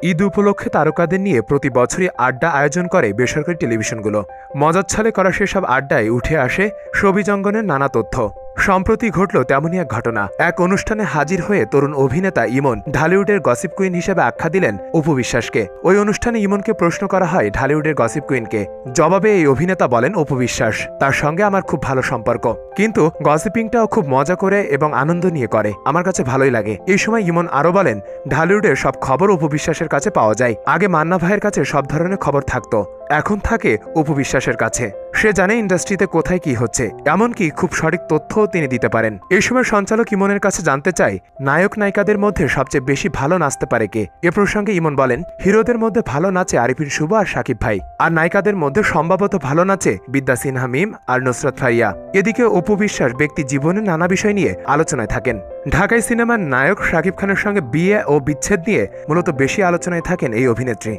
ঈদ উপলক্ষে তারকাদের নিয়ে প্রতি বছরই আড্ডা আয়োজন করে বেসরকারি টেলিভিশনগুলো। মজার ছলে করা সেসব আড্ডায় উঠে আসে শোবিজ অঙ্গনের নানা তথ্য। সম্প্রতি ঘটল তেমনই এক ঘটনা। এক অনুষ্ঠানে হাজির হয়ে তরুণ অভিনেতা ইমন ঢালিউডের গসিপ কুইন হিসেবে আখ্যা দিলেন অপু বিশ্বাসকে। ওই অনুষ্ঠানে ইমনকে প্রশ্ন করা হয় ঢালিউডের গসিপ কুইনকে। জবাবে এই অভিনেতা বলেন, অপু বিশ্বাস, তার সঙ্গে আমার খুব ভালো সম্পর্ক, কিন্তু গসিপিংটাও খুব মজা করে এবং আনন্দ নিয়ে করে, আমার কাছে ভালোই লাগে। এই সময় ইমন আরও বলেন, ঢালিউডের সব খবর অপু বিশ্বাসের কাছে পাওয়া যায়। আগে মান্না ভাইয়ের কাছে সব ধরনের খবর থাকতো, এখন থাকে অপু বিশ্বাসের কাছে। সে জানে ইন্ডাস্ট্রিতে কোথায় কি হচ্ছে, এমনকি খুব সঠিক তথ্যও তিনি দিতে পারেন। এই সময় সঞ্চালক ইমনের কাছে জানতে চায়, নায়ক নায়িকাদের মধ্যে সবচেয়ে বেশি ভালো নাচতে পারে কে? এ প্রসঙ্গে ইমন বলেন, হিরোদের মধ্যে ভালো নাচে আরিফিন শুভ আর শাকিব ভাই, আর নায়িকাদের মধ্যে সম্ভবত ভালো নাচে বিদ্যা সিনহা মিম আর নুসরাত ফারিয়া। এদিকে অপু বিশ্বাস ব্যক্তি জীবনের নানা বিষয় নিয়ে আলোচনায় থাকেন। ঢাকাই সিনেমার নায়ক শাকিব খানের সঙ্গে বিয়ে ও বিচ্ছেদ নিয়ে মূলত বেশি আলোচনায় থাকেন এই অভিনেত্রী।